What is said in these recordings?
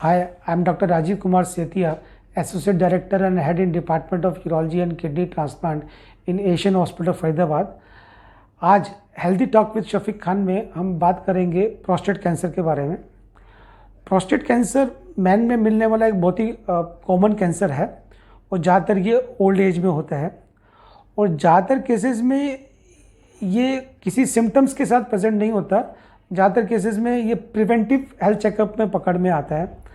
Hi, I'm Dr. Rajiv Kumar Setia, Associate Director and Head in Department of Urology and Kidney Transplant in Asian Hospital Faridabad. आज healthy talk with Shafiq Khan में हम बात करेंगे prostate cancer के बारे में। Prostate cancer man में मिलने वाला एक बहुत ही कॉमन कैंसर है और ज़्यादातर ये ओल्ड एज में होता है और ज़्यादातर केसेस में ये किसी सिम्टम्स के साथ प्रेजेंट नहीं होता। ज़्यादातर केसेस में ये प्रिवेंटिव हेल्थ चेकअप में पकड़ में आता है।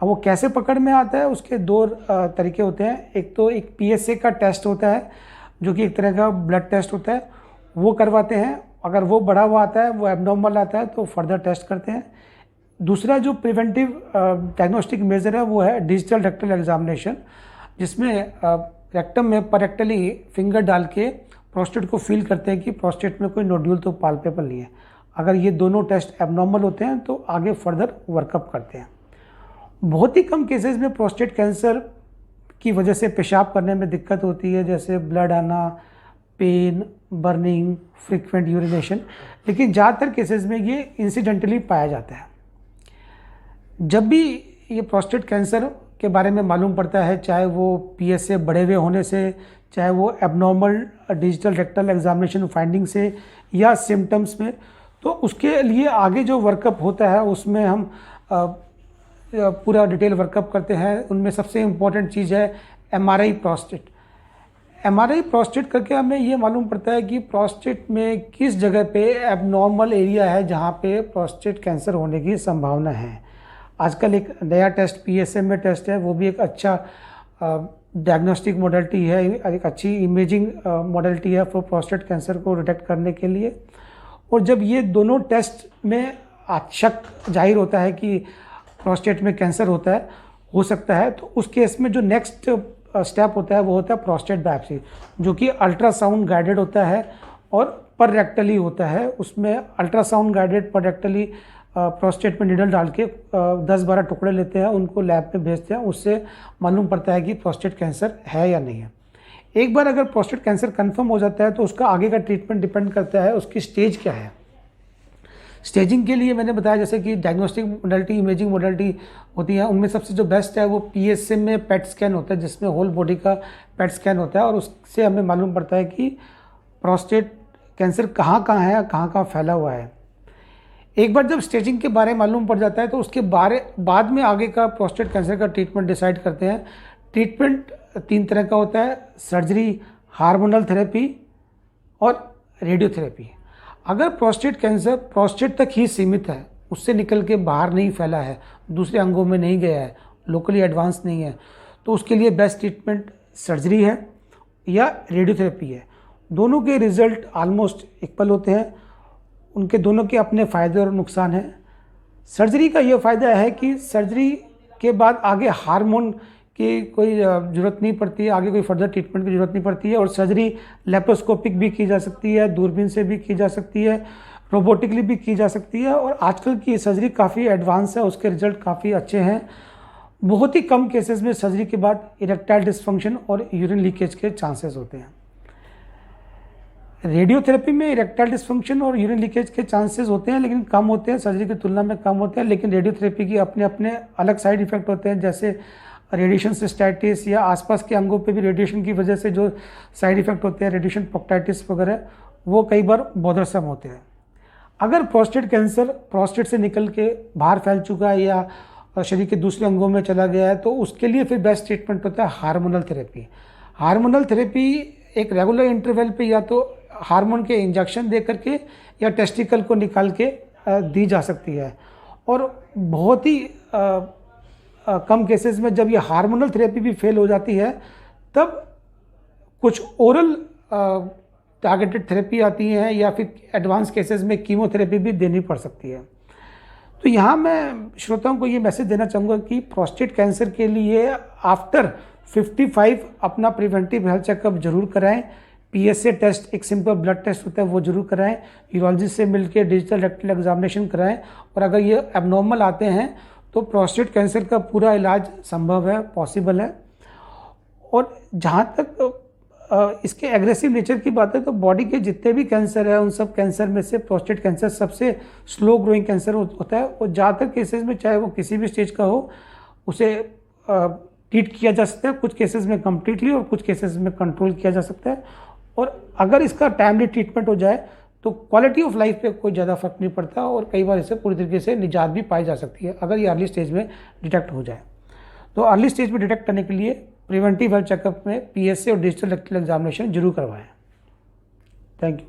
अब वो कैसे पकड़ में आता है, उसके दो तरीके होते हैं। एक तो एक PSA का टेस्ट होता है जो कि एक तरह का ब्लड टेस्ट होता है, वो करवाते हैं। अगर वो बढ़ा हुआ आता है, वो एबनॉर्मल आता है तो फर्दर टेस्ट करते हैं। दूसरा जो प्रिवेंटिव डायग्नोस्टिक मेजर है वो है डिजिटल रेक्टल एग्जामिनेशन, जिसमें रेक्टम में परेक्टली फिंगर डाल के प्रोस्टेट को फील करते हैं कि प्रोस्टेट में कोई नोड्यूल तो पाल्पेबल नहीं है। अगर ये दोनों टेस्ट एबनॉर्मल होते हैं तो आगे फर्दर वर्कअप करते हैं। बहुत ही कम केसेस में प्रोस्टेट कैंसर की वजह से पेशाब करने में दिक्कत होती है, जैसे ब्लड आना, पेन, बर्निंग, फ्रीक्वेंट यूरिनेशन, लेकिन ज़्यादातर केसेस में ये इंसिडेंटली पाया जाता है। जब भी ये प्रोस्टेट कैंसर के बारे में मालूम पड़ता है, चाहे वो PSA बढ़े हुए होने से, चाहे वो abnormal digital rectal examination finding से या सिम्टम्स में, तो उसके लिए आगे जो वर्कअप होता है उसमें हम पूरा डिटेल वर्कअप करते हैं। उनमें सबसे इम्पोर्टेंट चीज़ है MRI प्रोस्टेट। MRI प्रोस्टेट करके हमें ये मालूम पड़ता है कि प्रोस्टेट में किस जगह पे एबनॉर्मल एरिया है जहाँ पे प्रोस्टेट कैंसर होने की संभावना है। आजकल एक नया टेस्ट PSA में टेस्ट है, वो भी एक अच्छा डायग्नोस्टिक मॉडलिटी है, एक अच्छी इमेजिंग मॉडलिटी है फॉर प्रोस्टेट कैंसर को डिटेक्ट करने के लिए। और जब ये दोनों टेस्ट में शक जाहिर होता है कि प्रोस्टेट में कैंसर हो सकता है, तो उस केस में जो नेक्स्ट स्टेप होता है वो होता है प्रोस्टेट बायोप्सी, जो कि अल्ट्रासाउंड गाइडेड होता है और पर रेक्टली होता है। उसमें अल्ट्रासाउंड गाइडेड पर रेक्टली प्रोस्टेट में निडल डाल के 10-12 टुकड़े लेते हैं, उनको लैब में भेजते हैं। उससे मालूम पड़ता है कि प्रोस्टेट कैंसर है या नहीं है। एक बार अगर प्रोस्टेट कैंसर कंफर्म हो जाता है तो उसका आगे का ट्रीटमेंट डिपेंड करता है उसकी स्टेज क्या है। स्टेजिंग के लिए मैंने बताया जैसे कि डायग्नोस्टिक मॉडलिटी, इमेजिंग मॉडलिटी होती है। उनमें सबसे जो बेस्ट है वो PSA में PET स्कैन होता है, जिसमें होल बॉडी का PET स्कैन होता है और उससे हमें मालूम पड़ता है कि प्रोस्टेट कैंसर कहाँ कहाँ है, कहाँ कहाँ फैला हुआ है। एक बार जब स्टेजिंग के बारे में मालूम पड़ जाता है तो उसके बाद में आगे का प्रोस्टेट कैंसर का ट्रीटमेंट डिसाइड करते हैं। ट्रीटमेंट 3 तरह का होता है: सर्जरी, हार्मोनल थेरेपी और रेडियोथेरेपी। अगर प्रोस्टेट कैंसर प्रोस्टेट तक ही सीमित है, उससे निकल के बाहर नहीं फैला है, दूसरे अंगों में नहीं गया है, लोकली एडवांस नहीं है, तो उसके लिए बेस्ट ट्रीटमेंट सर्जरी है या रेडियोथेरेपी है। दोनों के रिजल्ट ऑलमोस्ट इक्वल होते हैं, उनके दोनों के अपने फ़ायदे और नुकसान हैं। सर्जरी का ये फ़ायदा है कि सर्जरी के बाद आगे हार्मोन की कोई ज़रूरत नहीं पड़ती है, आगे कोई फर्दर ट्रीटमेंट की ज़रूरत नहीं पड़ती है। और सर्जरी लेप्रोस्कोपिक भी की जा सकती है, दूरबीन से भी की जा सकती है, रोबोटिकली भी की जा सकती है। और आजकल की सर्जरी काफ़ी एडवांस है, उसके रिजल्ट काफ़ी अच्छे हैं। बहुत ही कम केसेस में सर्जरी के बाद इरेक्टाइल डिसफंक्शन और यूरिन लीकेज के चांसेस होते हैं। रेडियोथेरेपी में इरेक्टाइल डिसफंक्शन और यूरिन लीकेज के चांसेस होते हैं, लेकिन कम होते हैं, सर्जरी की तुलना में कम होते हैं। लेकिन रेडियोथेरेपी की अपने अपने अलग साइड इफेक्ट होते हैं, जैसे रेडिएशन सिस्टाइटिस या आसपास के अंगों पे भी रेडिएशन की वजह से जो साइड इफेक्ट होते हैं, रेडिएशन प्रोक्टाइटिस वगैरह, वो कई बार बोदरसम होते हैं। अगर प्रोस्टेट कैंसर प्रोस्टेट से निकल के बाहर फैल चुका है या शरीर के दूसरे अंगों में चला गया है, तो उसके लिए फिर बेस्ट ट्रीटमेंट होता है हार्मोनल थेरेपी। हार्मोनल थेरेपी एक रेगुलर इंटरवल पे या तो हार्मोन के इंजेक्शन दे करके या टेस्टिकल को निकाल के दी जा सकती है। और बहुत ही कम केसेस में जब ये हार्मोनल थेरेपी भी फेल हो जाती है, तब कुछ ओरल टारगेटेड थेरेपी आती हैं या फिर एडवांस केसेस में कीमोथेरेपी भी देनी पड़ सकती है। तो यहाँ मैं श्रोताओं को ये मैसेज देना चाहूँगा कि प्रोस्टेट कैंसर के लिए आफ्टर 55 अपना प्रिवेंटिव हेल्थ चेकअप जरूर कराएं। PSA टेस्ट एक सिंपल ब्लड टेस्ट होता है, वो जरूर कराएं। यूरोलॉजिस्ट से मिलकर डिजिटल रेक्टल एग्जामिनेशन कराएं। और अगर ये एबनॉर्मल आते हैं तो प्रोस्टेट कैंसर का पूरा इलाज संभव है, पॉसिबल है। और जहाँ तक इसके एग्रेसिव नेचर की बात है, तो बॉडी के जितने भी कैंसर है उन सब कैंसर में से प्रोस्टेट कैंसर सबसे स्लो ग्रोइंग कैंसर होता है। और ज़्यादातर केसेस में, चाहे वो किसी भी स्टेज का हो, उसे ट्रीट किया जा सकता है, कुछ केसेस में कम्प्लीटली और कुछ केसेस में कंट्रोल किया जा सकता है। और अगर इसका टाइमली ट्रीटमेंट हो जाए तो क्वालिटी ऑफ लाइफ पे कोई ज़्यादा फर्क नहीं पड़ता और कई बार इससे पूरी तरीके से निजात भी पाई जा सकती है अगर ये अर्ली स्टेज में डिटेक्ट हो जाए। तो अर्ली स्टेज में डिटेक्ट करने के लिए प्रिवेंटिव हेल्थ चेकअप में PSA और डिजिटल रेक्टल एग्जामिनेशन जरूर करवाएं। Thank you.